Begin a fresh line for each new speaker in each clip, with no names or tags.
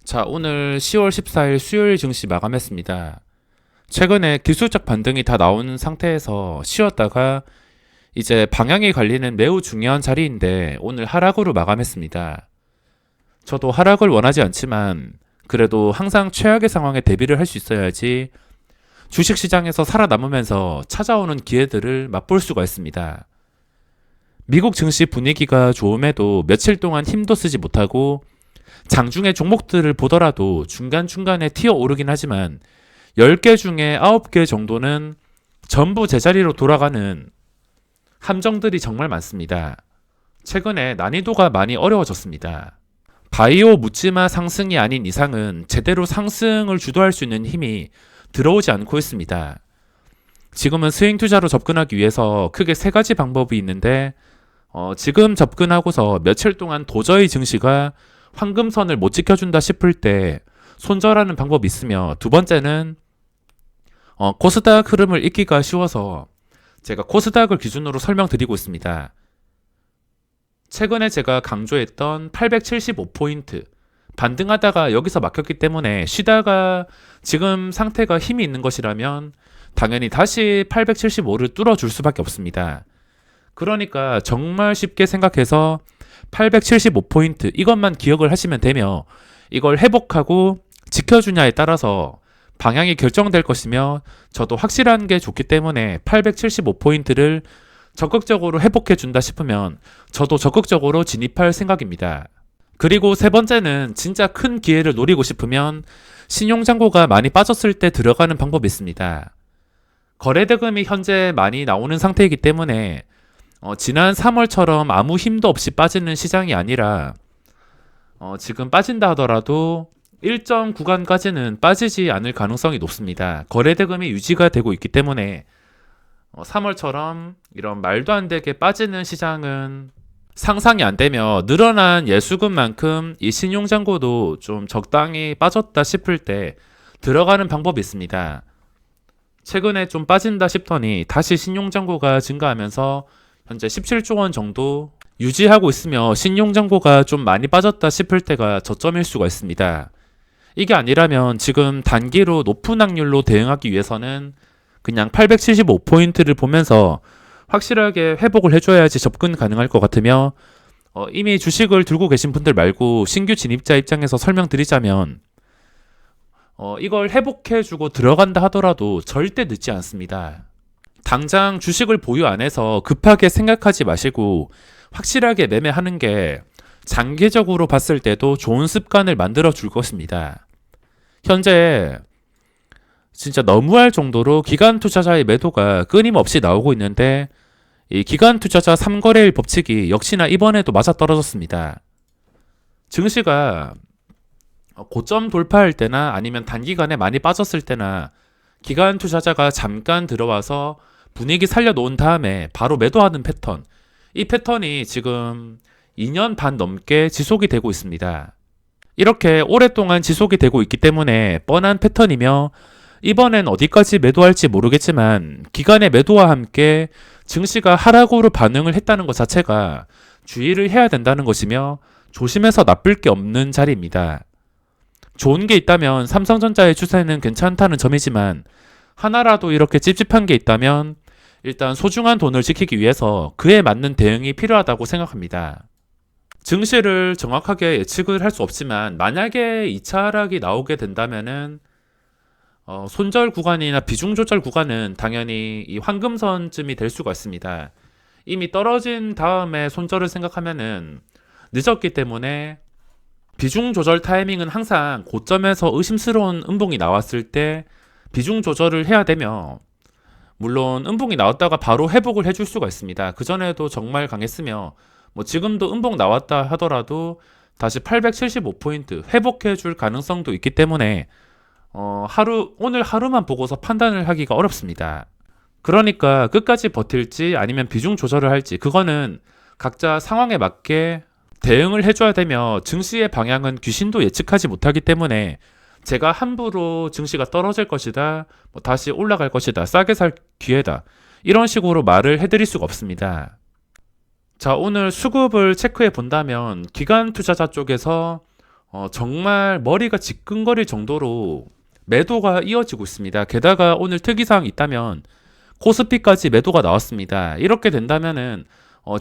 자, 오늘 10월 14일 수요일 증시 마감했습니다. 최근에 기술적 반등이 다 나온 상태에서 쉬었다가 이제 방향이 갈리는 매우 중요한 자리인데 오늘 하락으로 마감했습니다. 저도 하락을 원하지 않지만 그래도 항상 최악의 상황에 대비를 할 수 있어야지 주식시장에서 살아남으면서 찾아오는 기회들을 맛볼 수가 있습니다. 미국 증시 분위기가 좋음에도 며칠 동안 힘도 쓰지 못하고 장중의 종목들을 보더라도 중간중간에 튀어 오르긴 하지만 10개 중에 9개 정도는 전부 제자리로 돌아가는 함정들이 정말 많습니다. 최근에 난이도가 많이 어려워졌습니다. 바이오 묻지마 상승이 아닌 이상은 제대로 상승을 주도할 수 있는 힘이 들어오지 않고 있습니다. 지금은 스윙 투자로 접근하기 위해서 크게 세 가지 방법이 있는데 지금 접근하고서 며칠 동안 도저히 증시가 황금선을 못 지켜준다 싶을 때 손절하는 방법이 있으며, 두 번째는 코스닥 흐름을 읽기가 쉬워서 제가 코스닥을 기준으로 설명드리고 있습니다. 최근에 제가 강조했던 875포인트 반등하다가 여기서 막혔기 때문에 쉬다가 지금 상태가 힘이 있는 것이라면 당연히 다시 875를 뚫어줄 수밖에 없습니다. 그러니까 정말 쉽게 생각해서 875포인트 이것만 기억을 하시면 되며, 이걸 회복하고 지켜주냐에 따라서 방향이 결정될 것이며, 저도 확실한 게 좋기 때문에 875포인트를 적극적으로 회복해준다 싶으면 저도 적극적으로 진입할 생각입니다. 그리고 세 번째는 진짜 큰 기회를 노리고 싶으면 신용잔고가 많이 빠졌을 때 들어가는 방법이 있습니다. 거래대금이 현재 많이 나오는 상태이기 때문에 지난 3월처럼 아무 힘도 없이 빠지는 시장이 아니라 지금 빠진다 하더라도 일정 구간까지는 빠지지 않을 가능성이 높습니다. 거래대금이 유지가 되고 있기 때문에 3월처럼 이런 말도 안 되게 빠지는 시장은 상상이 안 되며, 늘어난 예수금만큼 이 신용잔고도 좀 적당히 빠졌다 싶을 때 들어가는 방법이 있습니다. 최근에 좀 빠진다 싶더니 다시 신용잔고가 증가하면서 현재 17조 원 정도 유지하고 있으며, 신용잔고가 좀 많이 빠졌다 싶을 때가 저점일 수가 있습니다. 이게 아니라면 지금 단기로 높은 확률로 대응하기 위해서는 그냥 875포인트를 보면서 확실하게 회복을 해줘야지 접근 가능할 것 같으며, 이미 주식을 들고 계신 분들 말고 신규 진입자 입장에서 설명드리자면 이걸 회복해주고 들어간다 하더라도 절대 늦지 않습니다. 당장 주식을 보유 안 해서 급하게 생각하지 마시고 확실하게 매매하는 게 장기적으로 봤을 때도 좋은 습관을 만들어 줄 것입니다. 현재 진짜 너무할 정도로 기관 투자자의 매도가 끊임없이 나오고 있는데, 이 기관 투자자 3거래일 법칙이 역시나 이번에도 맞아떨어졌습니다. 증시가 고점 돌파할 때나 아니면 단기간에 많이 빠졌을 때나 기관 투자자가 잠깐 들어와서 분위기 살려놓은 다음에 바로 매도하는 패턴, 이 패턴이 지금 2년 반 넘게 지속이 되고 있습니다. 이렇게 오랫동안 지속이 되고 있기 때문에 뻔한 패턴이며, 이번엔 어디까지 매도할지 모르겠지만 기간의 매도와 함께 증시가 하락으로 반응을 했다는 것 자체가 주의를 해야 된다는 것이며, 조심해서 나쁠 게 없는 자리입니다. 좋은 게 있다면 삼성전자의 추세는 괜찮다는 점이지만, 하나라도 이렇게 찝찝한 게 있다면 일단 소중한 돈을 지키기 위해서 그에 맞는 대응이 필요하다고 생각합니다. 증시를 정확하게 예측을 할 수 없지만 만약에 2차 하락이 나오게 된다면은 손절 구간이나 비중 조절 구간은 당연히 이 황금선쯤이 될 수가 있습니다. 이미 떨어진 다음에 손절을 생각하면은 늦었기 때문에 비중 조절 타이밍은 항상 고점에서 의심스러운 음봉이 나왔을 때 비중 조절을 해야 되며, 물론 음봉이 나왔다가 바로 회복을 해줄 수가 있습니다. 그전에도 정말 강했으며 지금도 음봉 나왔다 하더라도 다시 875포인트 회복해줄 가능성도 있기 때문에 오늘 하루만 보고서 판단을 하기가 어렵습니다. 그러니까 끝까지 버틸지 아니면 비중 조절을 할지 그거는 각자 상황에 맞게 대응을 해줘야 되며, 증시의 방향은 귀신도 예측하지 못하기 때문에 제가 함부로 증시가 떨어질 것이다, 다시 올라갈 것이다, 싸게 살 기회다, 이런 식으로 말을 해드릴 수가 없습니다. 자, 오늘 수급을 체크해 본다면 기관 투자자 쪽에서 정말 머리가 지끈거릴 정도로 매도가 이어지고 있습니다. 게다가 오늘 특이사항이 있다면 코스피까지 매도가 나왔습니다. 이렇게 된다면은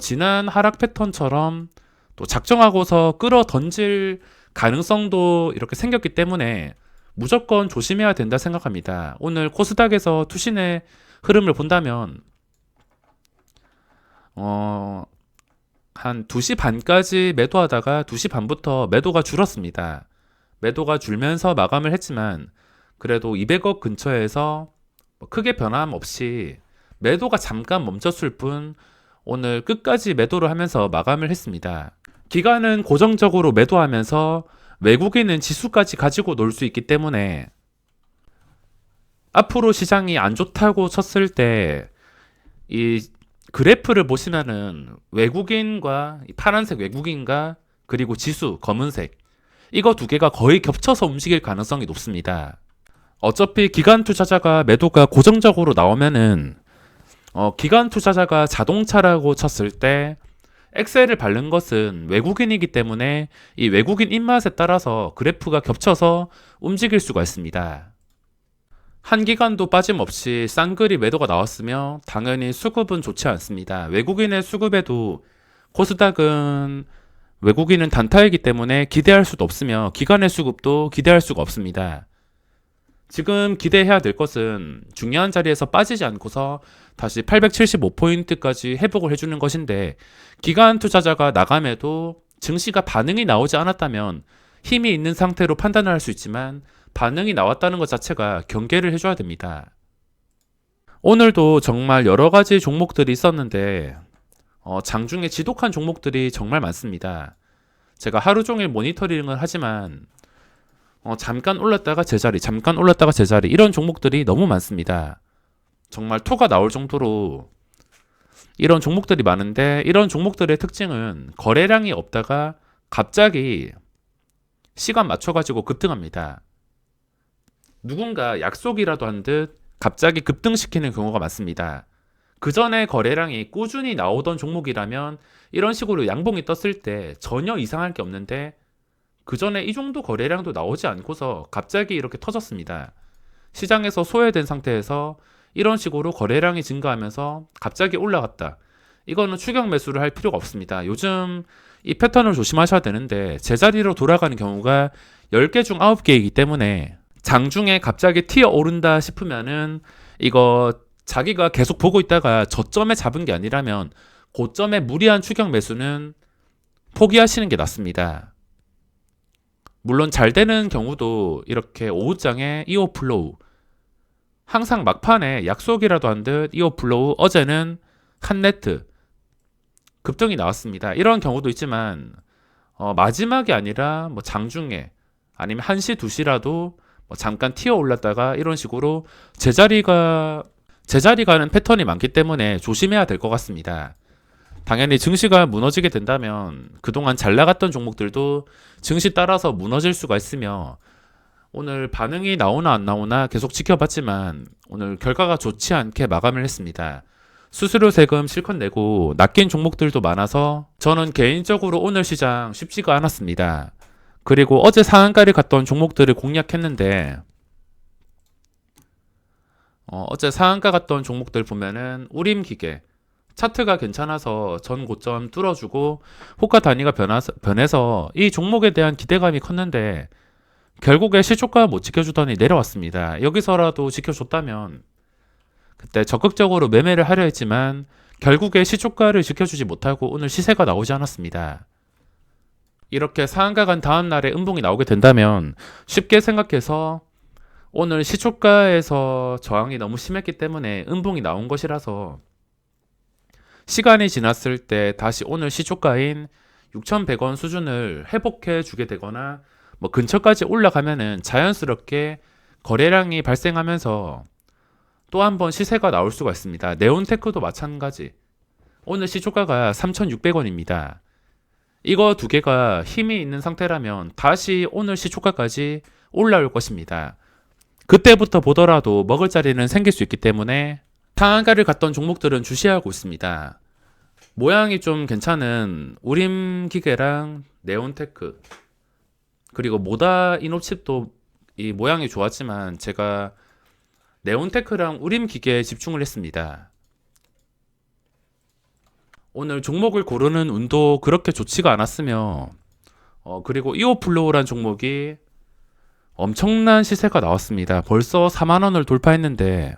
지난 하락 패턴처럼 또 작정하고서 끌어 던질 가능성도 이렇게 생겼기 때문에 무조건 조심해야 된다 생각합니다. 오늘 코스닥에서 투신의 흐름을 본다면 한 2시 반까지 매도하다가 2시 반부터 매도가 줄었습니다. 매도가 줄면서 마감을 했지만 그래도 200억 근처에서 크게 변함 없이 매도가 잠깐 멈췄을 뿐 오늘 끝까지 매도를 하면서 마감을 했습니다. 기관은 고정적으로 매도하면서 외국인은 지수까지 가지고 놀 수 있기 때문에 앞으로 시장이 안 좋다고 쳤을 때 이 그래프를 보시면은 외국인과 파란색 외국인과 그리고 지수 검은색 이거 두 개가 거의 겹쳐서 움직일 가능성이 높습니다. 어차피 기관 투자자가 매도가 고정적으로 나오면은 기관 투자자가 자동차라고 쳤을 때 엑셀을 밟는 것은 외국인이기 때문에 이 외국인 입맛에 따라서 그래프가 겹쳐서 움직일 수가 있습니다. 한 기관도 빠짐없이 쌍끌이 매도가 나왔으며 당연히 수급은 좋지 않습니다. 외국인의 수급에도 코스닥은 외국인은 단타이기 때문에 기대할 수도 없으며 기관의 수급도 기대할 수가 없습니다. 지금 기대해야 될 것은 중요한 자리에서 빠지지 않고서 다시 875포인트까지 회복을 해주는 것인데 기관 투자자가 나감에도 증시가 반응이 나오지 않았다면 힘이 있는 상태로 판단을 할 수 있지만 반응이 나왔다는 것 자체가 경계를 해줘야 됩니다. 오늘도 정말 여러 가지 종목들이 있었는데 장중에 지독한 종목들이 정말 많습니다. 제가 하루 종일 모니터링을 하지만 잠깐 올랐다가 제자리, 잠깐 올랐다가 제자리 이런 종목들이 너무 많습니다. 정말 토가 나올 정도로 이런 종목들이 많은데 이런 종목들의 특징은 거래량이 없다가 갑자기 시간 맞춰가지고 급등합니다. 누군가 약속이라도 한 듯 갑자기 급등시키는 경우가 많습니다. 그 전에 거래량이 꾸준히 나오던 종목이라면 이런 식으로 양봉이 떴을 때 전혀 이상할 게 없는데 그 전에 이 정도 거래량도 나오지 않고서 갑자기 이렇게 터졌습니다. 시장에서 소외된 상태에서 이런 식으로 거래량이 증가하면서 갑자기 올라갔다. 이거는 추격 매수를 할 필요가 없습니다. 요즘 이 패턴을 조심하셔야 되는데 제자리로 돌아가는 경우가 10개 중 9개이기 때문에 장중에 갑자기 튀어 오른다 싶으면은 이거 자기가 계속 보고 있다가 저점에 잡은 게 아니라면 고점에 무리한 추격 매수는 포기하시는 게 낫습니다. 물론 잘 되는 경우도 이렇게 오후장에 이오 플로우 항상 막판에 약속이라도 한 듯 이오 플로우 어제는 한네트 급등이 나왔습니다. 이런 경우도 있지만 마지막이 아니라 뭐 장중에 아니면 1시 2시라도 잠깐 튀어 올랐다가 이런 식으로 제자리 가는 패턴이 많기 때문에 조심해야 될 것 같습니다. 당연히 증시가 무너지게 된다면 그동안 잘 나갔던 종목들도 증시 따라서 무너질 수가 있으며 오늘 반응이 나오나 안 나오나 계속 지켜봤지만 오늘 결과가 좋지 않게 마감을 했습니다. 수수료 세금 실컷 내고 낚인 종목들도 많아서 저는 개인적으로 오늘 시장 쉽지가 않았습니다. 그리고 어제 상한가를 갔던 종목들을 공략했는데 어제 상한가 갔던 종목들 보면은 우림기계 차트가 괜찮아서 전 고점 뚫어주고 호가 단위가 변해서 이 종목에 대한 기대감이 컸는데 결국에 시초가 못 지켜주더니 내려왔습니다. 여기서라도 지켜줬다면 그때 적극적으로 매매를 하려 했지만 결국에 시초가를 지켜주지 못하고 오늘 시세가 나오지 않았습니다. 이렇게 상한가 간 다음 날에 음봉이 나오게 된다면 쉽게 생각해서 오늘 시초가에서 저항이 너무 심했기 때문에 음봉이 나온 것이라서 시간이 지났을 때 다시 오늘 시초가인 6,100원 수준을 회복해 주게 되거나 뭐 근처까지 올라가면은 자연스럽게 거래량이 발생하면서 또 한 번 시세가 나올 수가 있습니다. 네온테크도 마찬가지. 오늘 시초가가 3,600원입니다. 이거 두 개가 힘이 있는 상태라면 다시 오늘 시초가까지 올라올 것입니다. 그때부터 보더라도 먹을 자리는 생길 수 있기 때문에 상한가를 갔던 종목들은 주시하고 있습니다. 모양이 좀 괜찮은 우림기계랑 네온테크 그리고 모다 이노칩도 이 모양이 좋았지만 제가 네온테크랑 우림 기계에 집중을 했습니다. 오늘 종목을 고르는 운도 그렇게 좋지가 않았으며 그리고 이오플로우란 종목이 엄청난 시세가 나왔습니다. 벌써 4만원을 돌파했는데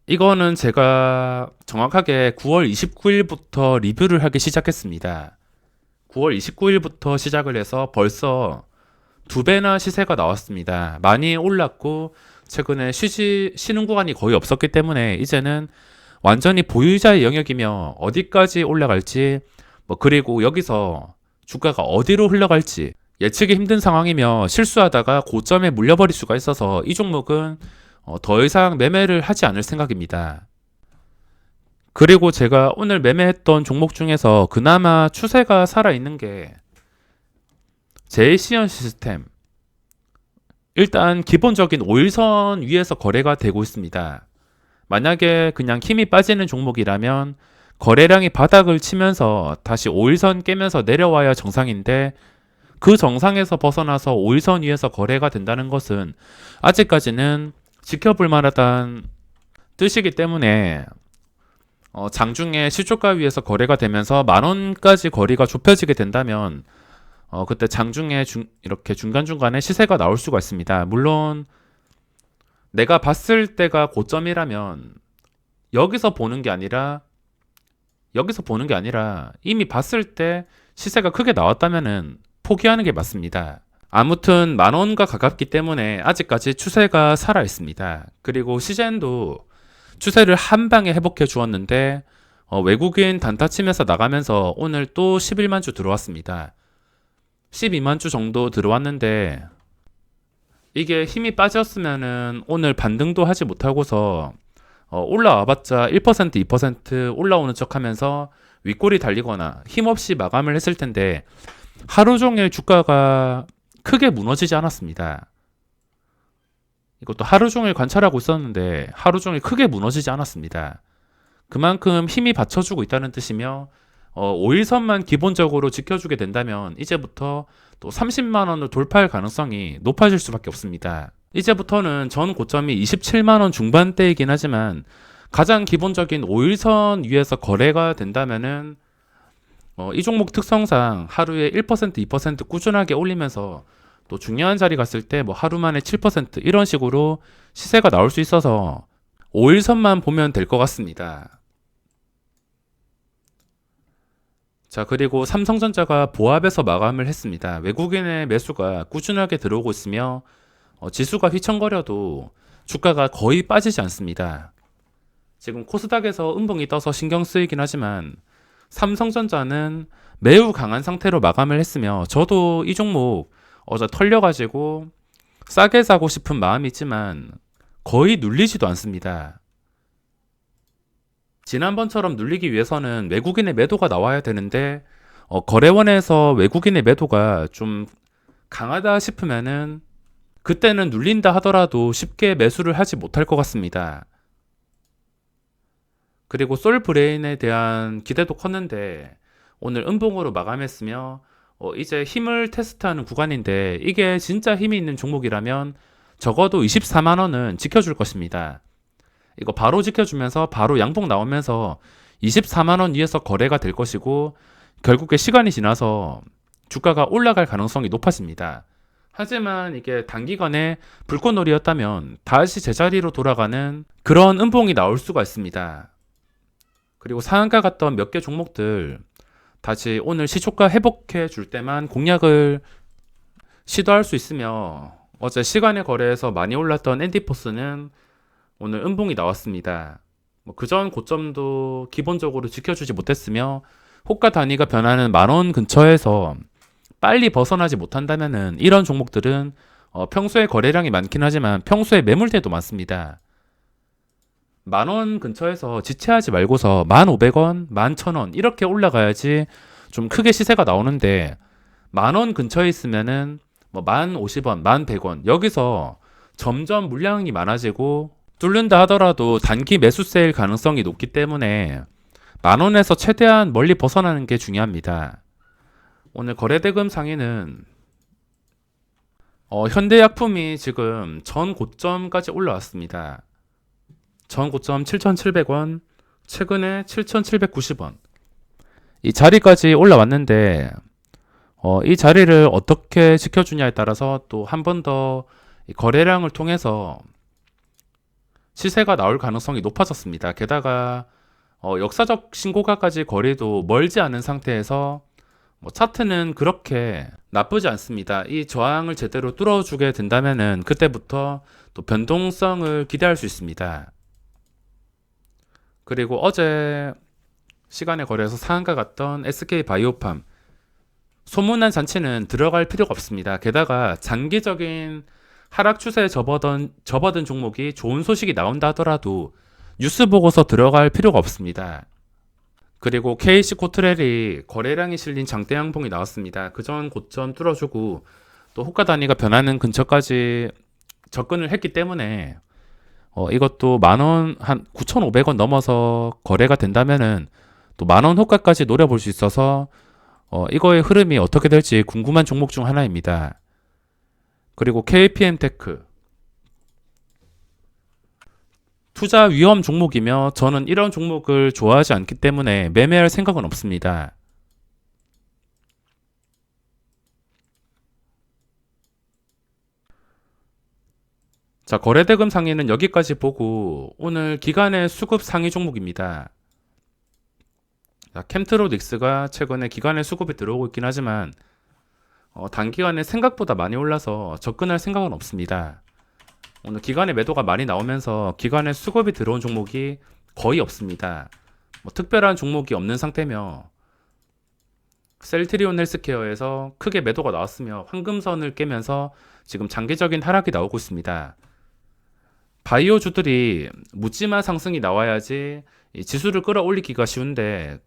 이거는 제가 정확하게 9월 29일부터 리뷰를 하기 시작했습니다. 9월 29일부터 시작을 해서 벌써 2배나 시세가 나왔습니다. 많이 올랐고 최근에 쉬는 구간이 거의 없었기 때문에 이제는 완전히 보유자의 영역이며 어디까지 올라갈지 그리고 여기서 주가가 어디로 흘러갈지 예측이 힘든 상황이며 실수하다가 고점에 물려버릴 수가 있어서 이 종목은 더 이상 매매를 하지 않을 생각입니다. 그리고 제가 오늘 매매했던 종목 중에서 그나마 추세가 살아있는 게 제이시언 시스템. 일단 기본적인 5일선 위에서 거래가 되고 있습니다. 만약에 그냥 힘이 빠지는 종목이라면 거래량이 바닥을 치면서 다시 5일선 깨면서 내려와야 정상인데 그 정상에서 벗어나서 5일선 위에서 거래가 된다는 것은 아직까지는 지켜볼 만하다는 뜻이기 때문에 장중에 시초가 위에서 거래가 되면서 만원까지 거리가 좁혀지게 된다면 그때 장중에 이렇게 중간중간에 시세가 나올 수가 있습니다. 물론 내가 봤을 때가 고점이라면 여기서 보는 게 아니라 이미 봤을 때 시세가 크게 나왔다면은 포기하는 게 맞습니다. 아무튼 만원과 가깝기 때문에 아직까지 추세가 살아 있습니다. 그리고 시젠도 추세를 한 방에 회복해 주었는데 외국인 단타 치면서 나가면서 오늘 또 11만 주 들어왔습니다. 12만 주 정도 들어왔는데 이게 힘이 빠졌으면은 오늘 반등도 하지 못하고서 올라와봤자 1% 2% 올라오는 척 하면서 윗골이 달리거나 힘없이 마감을 했을 텐데 하루 종일 주가가 크게 무너지지 않았습니다. 이것도 하루 종일 관찰하고 있었는데 하루 종일 크게 무너지지 않았습니다. 그만큼 힘이 받쳐주고 있다는 뜻이며 5일선만 기본적으로 지켜주게 된다면 이제부터 또 30만원을 돌파할 가능성이 높아질 수밖에 없습니다. 이제부터는 전 고점이 27만원 중반대이긴 하지만 가장 기본적인 5일선 위에서 거래가 된다면은 이 종목 특성상 하루에 1% 2% 꾸준하게 올리면서 또 중요한 자리 갔을 때 하루 만에 7% 이런 식으로 시세가 나올 수 있어서 5일선만 보면 될 것 같습니다. 자, 그리고 삼성전자가 보합에서 마감을 했습니다. 외국인의 매수가 꾸준하게 들어오고 있으며 지수가 휘청거려도 주가가 거의 빠지지 않습니다. 지금 코스닥에서 음봉이 떠서 신경 쓰이긴 하지만 삼성전자는 매우 강한 상태로 마감을 했으며 저도 이 종목 어제 털려가지고 싸게 사고 싶은 마음이 있지만 거의 눌리지도 않습니다. 지난번처럼 눌리기 위해서는 외국인의 매도가 나와야 되는데 거래원에서 외국인의 매도가 좀 강하다 싶으면은 그때는 눌린다 하더라도 쉽게 매수를 하지 못할 것 같습니다. 그리고 솔브레인에 대한 기대도 컸는데 오늘 음봉으로 마감했으며 이제 힘을 테스트하는 구간인데 이게 진짜 힘이 있는 종목이라면 적어도 24만원은 지켜줄 것입니다. 이거 바로 지켜주면서 바로 양봉 나오면서 24만원 위에서 거래가 될 것이고 결국에 시간이 지나서 주가가 올라갈 가능성이 높아집니다. 하지만 이게 단기간에 불꽃놀이였다면 다시 제자리로 돌아가는 그런 음봉이 나올 수가 있습니다. 그리고 상한가 갔던 몇 개 종목들 다시 오늘 시초가 회복해 줄 때만 공략을 시도할 수 있으며 어제 시간의 거래에서 많이 올랐던 앤디포스는 오늘 음봉이 나왔습니다. 그전 고점도 기본적으로 지켜주지 못했으며 호가 단위가 변하는 만원 근처에서 빨리 벗어나지 못한다면은 이런 종목들은 평소에 거래량이 많긴 하지만 평소에 매물대도 많습니다. 만원 근처에서 지체하지 말고서 1,500원, 11,000원 이렇게 올라가야지 좀 크게 시세가 나오는데 만원 근처에 있으면은 1,050원, 1,100원 여기서 점점 물량이 많아지고 뚫는다 하더라도 단기 매수세일 가능성이 높기 때문에 만원에서 최대한 멀리 벗어나는 게 중요합니다. 오늘 거래대금 상위는 현대약품이 지금 전 고점까지 올라왔습니다. 전 고점 7,700원, 최근에 7,790원. 이 자리까지 올라왔는데 이 자리를 어떻게 지켜주냐에 따라서 또 한 번 더 거래량을 통해서 시세가 나올 가능성이 높아졌습니다. 게다가 역사적 신고가까지 거리도 멀지 않은 상태에서 차트는 그렇게 나쁘지 않습니다. 이 저항을 제대로 뚫어주게 된다면은 그때부터 또 변동성을 기대할 수 있습니다. 그리고 어제 시간에 거래해서 상한가 갔던 SK바이오팜 소문난 잔치는 들어갈 필요가 없습니다. 게다가 장기적인 하락 추세에 접어든 종목이 좋은 소식이 나온다 하더라도 뉴스 보고서 들어갈 필요가 없습니다. 그리고 KC 코트렐이 거래량이 실린 장대 양봉이 나왔습니다. 그전 고점 뚫어주고 또 호가 단위가 변하는 근처까지 접근을 했기 때문에 이것도 만원 한 9,500원 넘어서 거래가 된다면은 또 만원 호가까지 노려볼 수 있어서 이거의 흐름이 어떻게 될지 궁금한 종목 중 하나입니다. 그리고 KPM테크 투자 위험 종목이며 저는 이런 종목을 좋아하지 않기 때문에 매매할 생각은 없습니다. 자, 거래대금 상위는 여기까지 보고 오늘 기간의 수급 상위 종목입니다. 자, 캠트로닉스가 최근에 기간의 수급이 들어오고 있긴 하지만 단기간에 생각보다 많이 올라서 접근할 생각은 없습니다. 오늘 기간의 매도가 많이 나오면서 기간의 수급이 들어온 종목이 거의 없습니다. 특별한 종목이 없는 상태며 셀트리온 헬스케어에서 크게 매도가 나왔으며 황금선을 깨면서 지금 장기적인 하락이 나오고 있습니다. 바이오주들이 묻지마 상승이 나와야지 이 지수를 끌어올리기가 쉬운데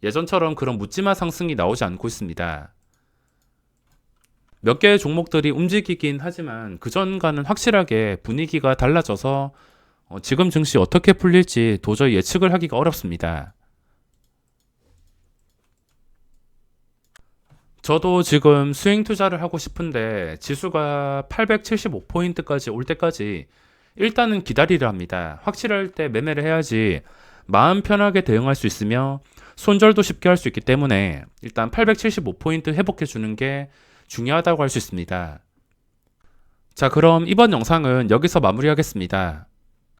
예전처럼 그런 묻지마 상승이 나오지 않고 있습니다. 몇 개의 종목들이 움직이긴 하지만 그전과는 확실하게 분위기가 달라져서 지금 증시 어떻게 풀릴지 도저히 예측을 하기가 어렵습니다. 저도 지금 스윙 투자를 하고 싶은데 지수가 875포인트까지 올 때까지 일단은 기다리려 합니다. 확실할 때 매매를 해야지 마음 편하게 대응할 수 있으며 손절도 쉽게 할 수 있기 때문에 일단 875포인트 회복해 주는 게 중요하다고 할 수 있습니다. 자, 그럼 이번 영상은 여기서 마무리하겠습니다.